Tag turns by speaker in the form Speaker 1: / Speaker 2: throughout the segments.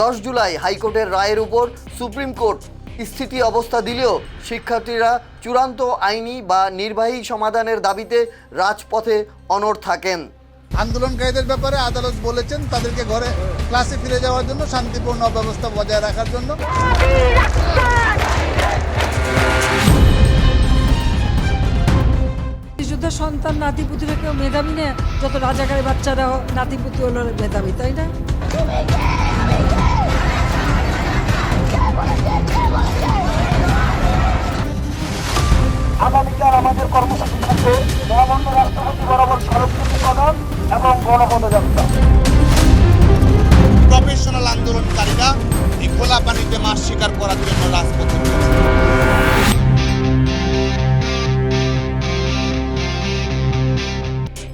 Speaker 1: 10 জুলাই হাইকোর্টের রায়ের উপর সুপ্রিম কোর্ট স্থিতি অবস্থা দিলেও শিক্ষার্থীরা চূড়ান্ত আইনি বা নির্বাহী সমাধানের দাবিতে রাজপথে অনড় থাকেন।
Speaker 2: আন্দোলনকারীদের ব্যাপারে আদালত বলেছেন তাদেরকে ঘরে ক্লাসে ফিরে যাওয়ার জন্য শান্তিপূর্ণ ব্যবস্থা বজায় রাখার জন্য।
Speaker 3: মুক্তিযোদ্ধা সন্তান নাতিপুতিরা কেউ মেধাবী না, যত রাজাকারের বাচ্চারা নাতিপুতি হলো মেধাবী, তাই না?
Speaker 4: আগামীকাল আমাদের কর্মসূচি থাকবে মহামান্য রাষ্ট্রপতি বরাবর স্মারকলিপি প্রদান এবং গণপদযাত্রা।
Speaker 2: প্রফেশনাল আন্দোলনকারীরা এই খোলা পানিতে মাছ শিকার করার জন্য রাজপথে নেমেছে।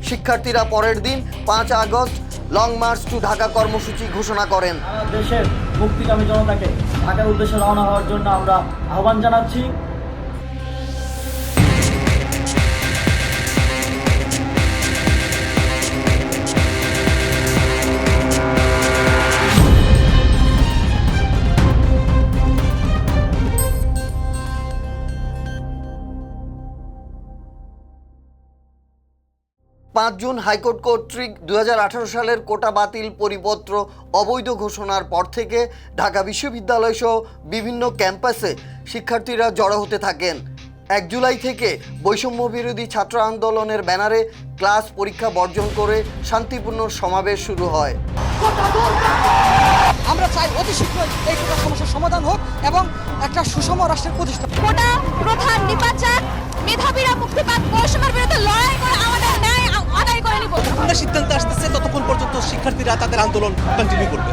Speaker 1: শিক্ষার্থীরা পরের দিন 5 August long march to Dhaka কর্মসূচি ঘোষণা করেন।
Speaker 4: দেশের মুক্তিকামী জনতাকে ঢাকার উদ্দেশ্যে রওনা হওয়ার জন্য আমরা আহ্বান জানাচ্ছি।
Speaker 1: 5 জুন হাইকোর্ট কর্তৃক 2018 সালের কোটা বাতিল পরিপত্র অবৈধ ঘোষণার পর থেকে ঢাকা বিশ্ববিদ্যালয় সহ বিভিন্ন ক্যাম্পাসে শিক্ষার্থীরা জড়ো হতে থাকেন। 1 জুলাই থেকে বৈষম্য বিরোধী ছাত্র আন্দোলনের ব্যানারে ক্লাস পরীক্ষা বর্জন করে শান্তিপূর্ণ সমাবেশ শুরু হয়।
Speaker 5: আমরা চাই অতি শীঘ্রই এই কোটা সমস্যার সমাধান হোক এবং একটা সুষম রাষ্ট্রের প্রতিষ্ঠা।
Speaker 6: কোটা প্রধান নির্বাচন মেধাবীরা মুক্তি পাক বৈষম্যের বিরুদ্ধে লড়াই করে আমাদের ন্যায় আদায় করে নিব।
Speaker 5: যতক্ষণ সিদ্ধান্ত আসতেছে ততক্ষণ পর্যন্ত শিক্ষার্থীরা তাদের আন্দোলন কন্টিনিউ করবে।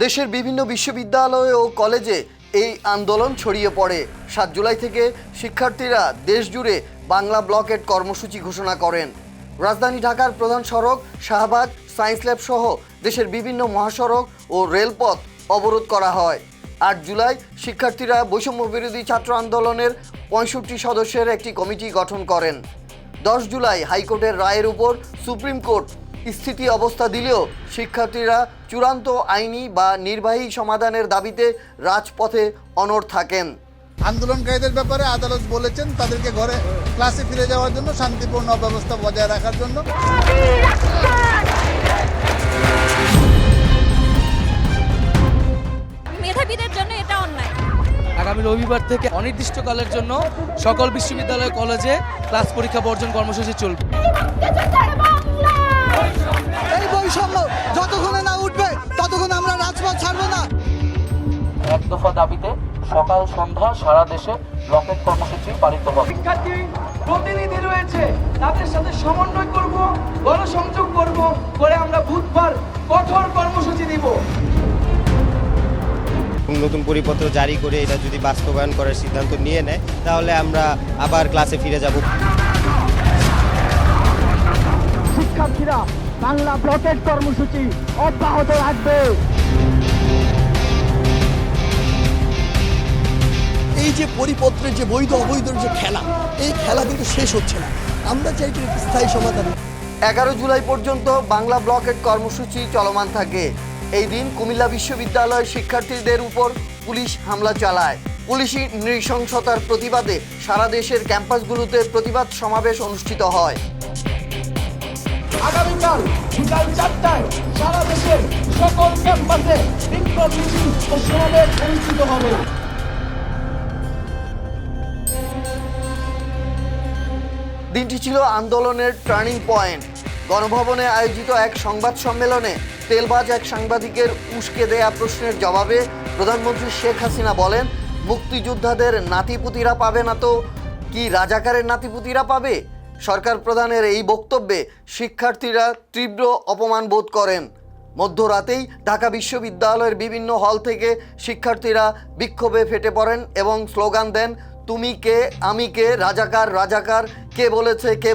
Speaker 1: দেশের বিভিন্ন বিশ্ববিদ্যালয় ও কলেজে এই আন্দোলন ছড়িয়ে পড়ে। 7 জুলাই থেকে শিক্ষার্থীরা দেশ জুড়ে বাংলা ব্লকেট কর্মসূচি ঘোষণা করেন। রাজধানী ঢাকার প্রধান সড়ক শাহবাগ, সায়েন্স ল্যাব সহ দেশের বিভিন্ন মহাসড়ক ও রেলপথ অবরোধ করা হয়। 8 জুলাই শিক্ষার্থীরা বৈষম্য বিরোধী ছাত্র আন্দোলনের 65 সদস্যের একটি কমিটি গঠন করেন। 10 জুলাই হাইকোর্টের রায়ের উপর সুপ্রিম কোর্ট স্থিতি অবস্থা দিলেও শিক্ষার্থীরা চূড়ান্ত আইনি বা নির্বাহী সমাধানের দাবিতে রাজপথে অনড় থাকেন।
Speaker 2: আন্দোলনকারীদের ব্যাপারে আদালত বলেছেন তাদেরকে ঘরে ক্লাসে ফিরে যাওয়ার জন্য শান্তিপূর্ণ ব্যবস্থা বজায় রাখার জন্য।
Speaker 6: মেধাবীদের জন্য এটা অন্যায়।
Speaker 5: আগামী রবিবার থেকে অনির্দিষ্টকালের জন্য সকল বিশ্ববিদ্যালয় কলেজে ক্লাস পরীক্ষা বর্জন কর্মসূচি চলবে। এই বৈষম্য যতক্ষণ না উঠবে ততক্ষণ আমরা রাজপথ ছাড়বো না।
Speaker 4: 1 দফা দাবিতে সকাল সন্ধ্যা সারা দেশে ব্লকেট কর্মসূচি পালিত হবে।
Speaker 7: শিক্ষার্থী প্রতিনিধি রয়েছে, তাদের সাথে সমন্বয় করব, গণসংযোগ করব, করে আমরা বুধবার কঠোর কর্মসূচি দিব।
Speaker 8: নতুন পরিপত্র জারি করে এটা যদি বাস্তবায়ন করার সিদ্ধান্ত নিয়ে নেয় তাহলে আমরা আবার ক্লাসে ফিরে যাব।
Speaker 4: শিক্ষার্থীরা বাংলা ব্লকেট কর্মসূচি অব্যাহত রাখবে।
Speaker 5: এই যে পরিপত্রের যে বৈধ অবৈধর যে খেলা, এই খেলা কিন্তু শেষ হচ্ছে না। আমরা চাই স্থায়ী সমাধান।
Speaker 1: 11 জুলাই পর্যন্ত বাংলা ব্লকেট কর্মসূচি চলমান থাকে। এই দিন কুমিল্লা বিশ্ববিদ্যালয়ের শিক্ষার্থীদের উপর পুলিশ হামলা চালায়। পুলিশি নৃশংসতার প্রতিবাদে সারা দেশের ক্যাম্পাসগুলোতে প্রতিবাদ সমাবেশ অনুষ্ঠিত হয়।
Speaker 7: আগামীকাল বিকাল 4টায় সারা দেশের সকল ক্যাম্পাসে বিক্ষোভ মিছিল ও সমাবেশ অনুষ্ঠিত হবে।
Speaker 1: দিনটি ছিল আন্দোলনের টার্নিং পয়েন্ট। গণভবনে আয়োজিত এক সংবাদ সম্মেলনে তেলবাজ এক সাংবাদিকের উস্কে দেয়া প্রশ্নের জবাবে প্রধানমন্ত্রী শেখ হাসিনা বলেন, মুক্তিযোদ্ধাদের নাতিপুতিরা পাবে না তো কি রাজাকারের নাতিপুতিরা পাবে? সরকার প্রধানের এই বক্তব্যে শিক্ষার্থীরা তীব্র অপমান বোধ করেন। মধ্যরাতেই ঢাকা বিশ্ববিদ্যালয়ের বিভিন্ন হল থেকে শিক্ষার্থীরা বিক্ষোভে ফেটে পড়েন এবং স্লোগান দেন, তুমি কে, আমি কে, রাজাকার রাজাকার, কে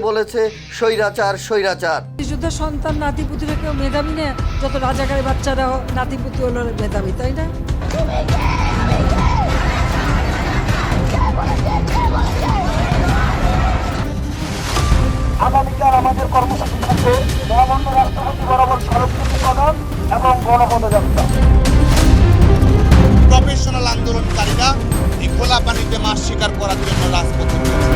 Speaker 1: বলেছে স্বৈরাচার স্বৈরাচার।
Speaker 3: মুক্তিযোদ্ধা সন্তান নাতিপুতিরা কেউ মেধাবী না, যত রাজাকারের বাচ্চারা নাতিপুতি হলো মেধাবী, তাই না?
Speaker 4: পদযাত্রা।
Speaker 2: প্রফেশনাল আন্দোলনকারীরা এই খোলা পানিতে মাছ শিকার করার জন্য রাজপথে নেমেছে।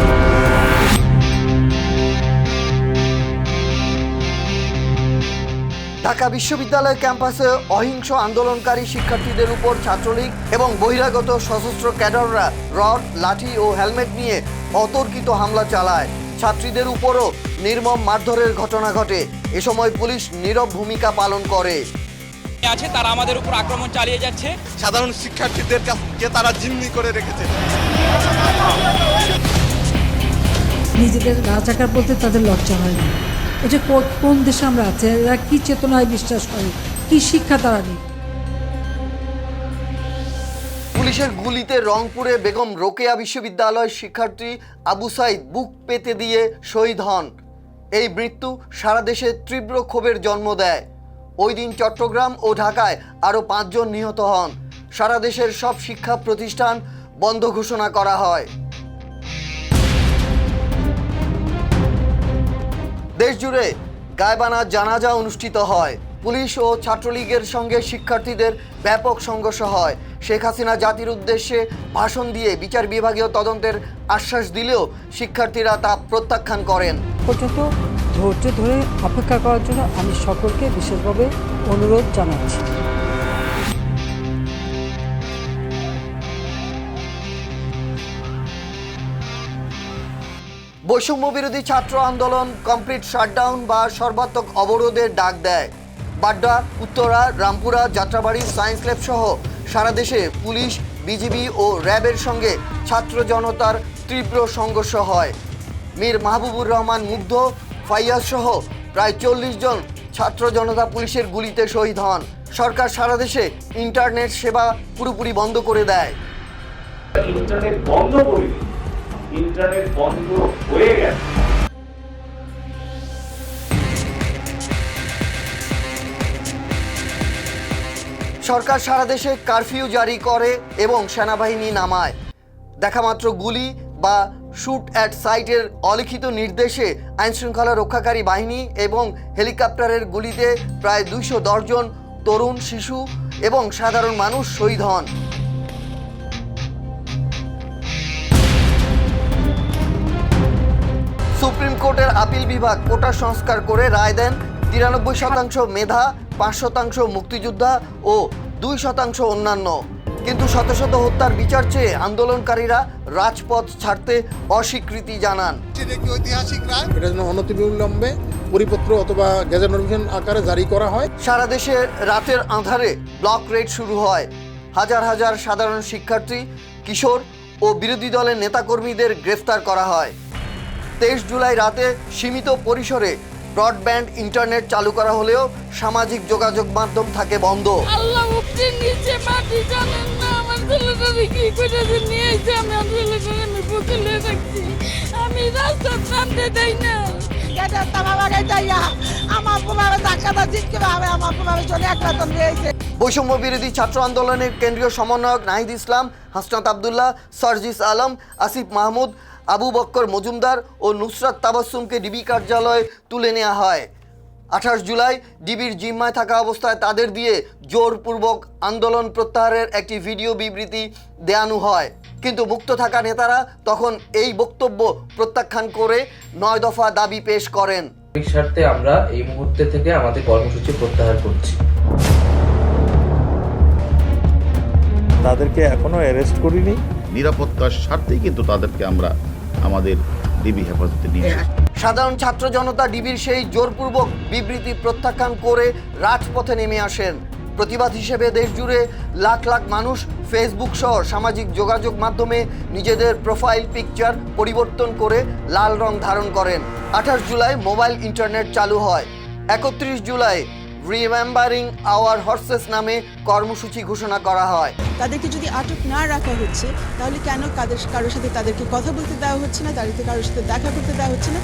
Speaker 1: ঢাকা বিশ্ববিদ্যালয় ক্যাম্পাসে অহিংস আন্দোলনকারী শিক্ষার্থীদের উপর ছাত্রলীগ এবং বহিরাগত সশস্ত্র ক্যাডাররা রড, লাঠি ও হেলমেট নিয়ে অতর্কিত হামলা চালায়। ছাত্রীদের উপরও নির্মম মারধরের ঘটনা ঘটে। এ সময় পুলিশ নীরব ভূমিকা পালন করে।
Speaker 9: আছে তারা আমাদের উপর আক্রমণ চালিয়ে যাচ্ছে।
Speaker 2: সাধারণ শিক্ষার্থীদের কাছে তারা জিম্মি করে রেখেছে।
Speaker 3: নিজেদের রাজাকার বলতে তাদের লজ্জা হয় না। এটা কোন দেশে আমরা আছি? এরা কি চেতনায় বিশ্বাস করে, কি শিক্ষা তারা নেই?
Speaker 1: পুলিশের গুলিতে রংপুরে বেগম রোকেয়া বিশ্ববিদ্যালয় শিক্ষার্থী আবু সাইদ বুক পেতে দিয়ে শহীদ হন। এই মৃত্যু সারা দেশে তীব্র ক্ষোভের জন্ম দেয়। ওই দিন চট্টগ্রাম ও ঢাকায় আরও 5 জন নিহত হন। সারা দেশের সব শিক্ষা প্রতিষ্ঠান বন্ধ ঘোষণা করা হয়। দেশজুড়ে গায়বানা জানাজা অনুষ্ঠিত হয়। পুলিশ ও ছাত্রলীগের সঙ্গে শিক্ষার্থীদের ব্যাপক সংঘর্ষ হয়। শেখ হাসিনা জাতির উদ্দেশ্যে ভাষণ দিয়ে বিচার বিভাগীয় তদন্তের আশ্বাস দিলেও শিক্ষার্থীরা তা প্রত্যাখ্যান করেন।
Speaker 3: পর্যন্ত ধৈর্য ধরে অপেক্ষা করার জন্য আমি সকলকে বিশেষভাবে অনুরোধ জানাচ্ছি।
Speaker 1: বৈষম্য বিরোধী ছাত্র আন্দোলন কমপ্লিট শাটডাউন বা সর্বাত্মক অবরোধের ডাক দেয়। বাড্ডা, উত্তরা, রামপুরা, যাত্রাবাড়ি, সায়েন্স ল্যাব সহ সারা দেশে পুলিশ, বিজিবি ও র্যাবের সঙ্গে ছাত্র জনতার তীব্র সংঘর্ষ হয়। মীর মাহবুবুর রহমান মুগ্ধ, ফাইয়াজ সহ প্রায় 40 জন ছাত্র জনতা পুলিশের গুলিতে শহীদ হন। সরকার সারা দেশে ইন্টারনেট সেবা পুরোপুরি বন্ধ করে দেয়।
Speaker 4: ইন্টারনেট বন্ধ করিনি, ইন্টারনেট বন্ধ হয়ে গেছে।
Speaker 1: সরকার সারা দেশে কারফিউ জারি করে এবং সেনাবাহিনী নামায়। দেখামাত্র গুলি বা শুট অ্যাট সাইটের অলিখিত নির্দেশে আইনশৃঙ্খলা রক্ষাকারী বাহিনী এবং হেলিকপ্টারের গুলিতে প্রায় 210 জন তরুণ, শিশু এবং সাধারণ মানুষ শহীদ হন। সুপ্রিম কোর্টের আপিল বিভাগ কোটা সংস্কার করে রায় দেন 93% মেধা, 5% মুক্তিযোদ্ধা ও 2% অন্যান্য। কিন্তু শত শত হত্যার বিচার চেয়ে আন্দোলনকারীরা রাজপথ ছাড়তে অস্বীকৃতি জানান।
Speaker 2: এটি একটি ঐতিহাসিক রায়।
Speaker 10: এটা যেন অনতিবিলম্বে পরিপত্র অথবা গেজেট নোটিফিকেশন আকারে জারি করা হয়।
Speaker 1: সারা দেশে রাতের আঁধারে ব্লক রেড শুরু হয়। হাজার হাজার সাধারণ শিক্ষার্থী, কিশোর ও বিরোধী দলের নেতাকর্মীদের গ্রেফতার করা হয়। 23 জুলাই রাতে সীমিত পরিসরে ব্রডব্যান্ড ইন্টারনেট চালু করা হলেও সামাজিক যোগাযোগ মাধ্যম থাকে বন্ধ।
Speaker 6: আল্লাহ উপরে নিচে মাটি জানেন না আমার ছেলেটাকে কি করে যে নিয়ে এসে আমি আমার ছেলেটাকে আমি পুতুলে রাখছি। আমি রাস্তা নামতে দেই না। এটা তামাবাগে যাইয়া আমার পোলারে ধাক্কাটা জিতকে ভাবে আমার পোলারে চলে একটা তো নিয়েছে।
Speaker 1: বৈষম্য বিরোধী ছাত্র আন্দোলনের কেন্দ্রীয় সমন্বয়ক নাহিদ ইসলাম, হাসনাত আবদুল্লাহ, সার্জিস আলম, আসিফ মাহমুদ, আবু বক্কর মজুমদার ও নুসরাত তাবাসসুমকে ডিবি কার্যালয়ে তুলে নেওয়া হয়। 28 জুলাই ডিবির জিম্মায় থাকা অবস্থায় তাদের দিয়ে জোরপূর্বক আন্দোলন প্রত্যাহারের একটি ভিডিও বিবৃতি দেয়ানো হয়। কিন্তু মুক্ত থাকা নেতারা তখন এই বক্তব্য প্রত্যাখ্যান করে 9 দফা দাবি পেশ করেন।
Speaker 11: এই স্বার্থে আমরা এই মুহূর্তে থেকে আমাদের কর্মসূচি প্রত্যাহার করছি।
Speaker 12: তাদেরকে এখনো অ্যারেস্ট করিনি।
Speaker 13: নিরাপত্তার স্বার্থেই কিন্তু তাদেরকে আমরা আমাদের ডিবি হেফাজতে নিয়েছি।
Speaker 1: সাধারণ ছাত্র জনতা ডিবির সেই জোরপূর্বক বিবৃতি প্রত্যাখ্যান করে রাজপথে নেমে আসেন। প্রতিবাদ হিসেবে দেশজুড়ে লাখ লাখ মানুষ ফেসবুক সহ সামাজিক যোগাযোগ মাধ্যমে নিজেদের প্রোফাইল পিকচার পরিবর্তন করে লাল রং ধারণ করেন। 28 জুলাই মোবাইল ইন্টারনেট চালু হয়। 31 জুলাই রিমেম্বারিং আওয়ার হর্সেস নামে কর্মসূচি ঘোষণা করা হয়।
Speaker 14: তাদেরকে যদি আটক না রাখা হচ্ছে তাহলে কেন কারোর সাথে তাদেরকে কথা বলতে দেওয়া হচ্ছে না, তাদেরকে কারোর সাথে দেখা করতে দেওয়া হচ্ছে না?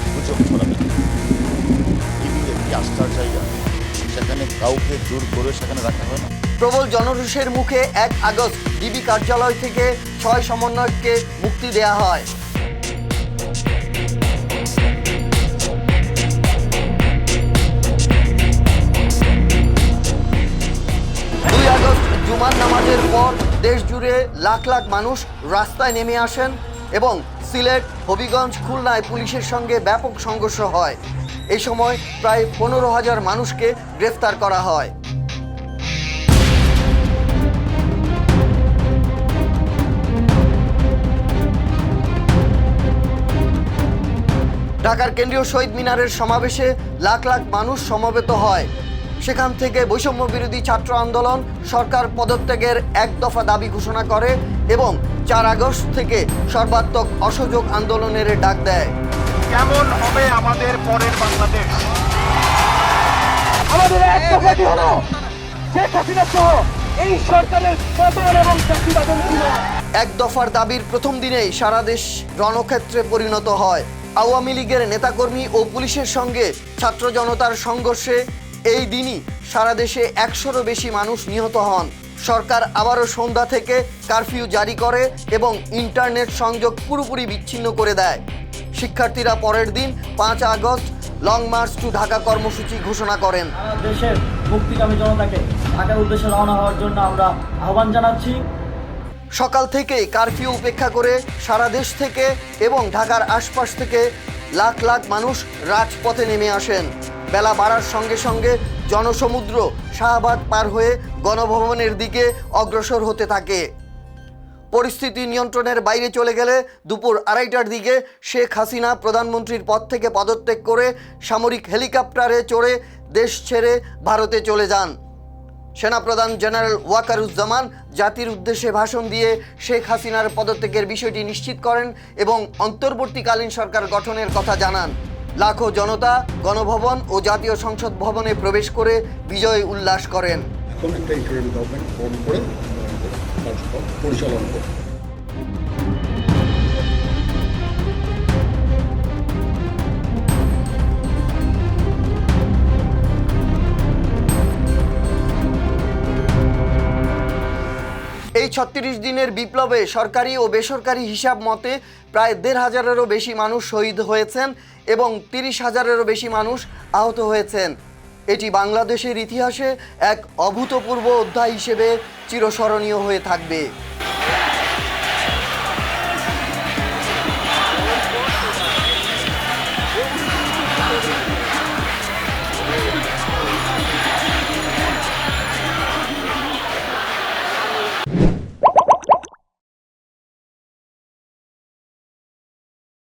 Speaker 13: আস্থার জায়গা, সেখানে কাউকে জোর করে সেখানে রাখা হয় না।
Speaker 1: প্রবল জনরোষের মুখে 1 আগস্ট ডিবি কার্যালয় থেকে 6 সমন্বয়ককে মুক্তি দেয়া হয়। জুমার নামাজের পর দেশ জুড়ে লাখ লাখ মানুষ রাস্তায় নেমে আসেন এবং সিলেট, হবিগঞ্জ, খুলনায় পুলিশের সঙ্গে ব্যাপক সংঘর্ষ হয়। এই সময় প্রায় 15,000 মানুষকে গ্রেফতার করা হয়। ঢাকার কেন্দ্রীয় শহীদ মিনারের সমাবেশে লাখ লাখ মানুষ সমবেত হয়। সেখান থেকে বৈষম্য বিরোধী ছাত্র আন্দোলন সরকার পদত্যাগের এক দফা দাবি ঘোষণা করে এবং 4 আগস্ট থেকে সর্বাত্মক অসহযোগ আন্দোলনের ডাক দেয়।
Speaker 4: কেমন হবে আমাদের পরের বাংলাদেশ? আমাদের এক দফাটি হলো শেখ হাসিনা সহ এই সরকারের পতন এবং চাকরিবাদন ছিল।
Speaker 1: এক দফার দাবির প্রথম দিনেই সারা দেশ রণক্ষেত্রে পরিণত হয়। আওয়ামী লীগের নেতাকর্মী ও পুলিশের সঙ্গে ছাত্র জনতার সংঘর্ষে এই দিনই সারা দেশে 100-রও বেশি মানুষ নিহত হন। সরকার আবারও সন্ধ্যা থেকে কারফিউ জারি করে এবং ইন্টারনেট সংযোগ পুরোপুরি বিচ্ছিন্ন করে দেয়। শিক্ষার্থীরা পরের দিন 5 August long march to Dhaka কর্মসূচি ঘোষণা করেন।
Speaker 12: দেশের মুক্তিকামী জনতাকে ঢাকার উদ্দেশ্যে রওনা হওয়ার জন্য আমরা আহ্বান জানাচ্ছি।
Speaker 1: সকাল থেকেই কারফিউ উপেক্ষা করে সারা দেশ থেকে এবং ঢাকার আশপাশ থেকে লাখ লাখ মানুষ রাজপথে নেমে আসেন। বেলা বাড়ার সঙ্গে সঙ্গে জনসমুদ্র শাহবাগ পার হয়ে গণভবনের দিকে অগ্রসর হতে থাকে। পরিস্থিতি নিয়ন্ত্রণের বাইরে চলে গেলে দুপুর 2:30টার দিকে শেখ হাসিনা প্রধানমন্ত্রীর পদ থেকে পদত্যাগ করে সামরিক হেলিকপ্টারে চড়ে দেশ ছেড়ে ভারতে চলে যান। সেনাপ্রধান জেনারেল ওয়াকারুজ্জামান জাতির উদ্দেশ্যে ভাষণ দিয়ে শেখ হাসিনার পদত্যাগের বিষয়টি নিশ্চিত করেন এবং অন্তর্বর্তীকালীন সরকার গঠনের কথা জানান। লাখো জনতা গণভবন ও জাতীয় সংসদ ভবনে প্রবেশ করে বিজয় উল্লাস করেন।
Speaker 10: এখন একটা ইন্টারিম গভর্নমেন্ট ফর্ম করে কার্যক্রম পরিচালনা করে।
Speaker 1: এই 36 দিনের বিপ্লবে সরকারি ও বেসরকারি হিসাব মতে প্রায় 1,500-এরও বেশি মানুষ শহীদ হয়েছেন এবং 30,000-এরও বেশি মানুষ আহত হয়েছেন। এটি বাংলাদেশের ইতিহাসে এক অভূতপূর্ব অধ্যায় হিসেবে চিরস্মরণীয় হয়ে থাকবে।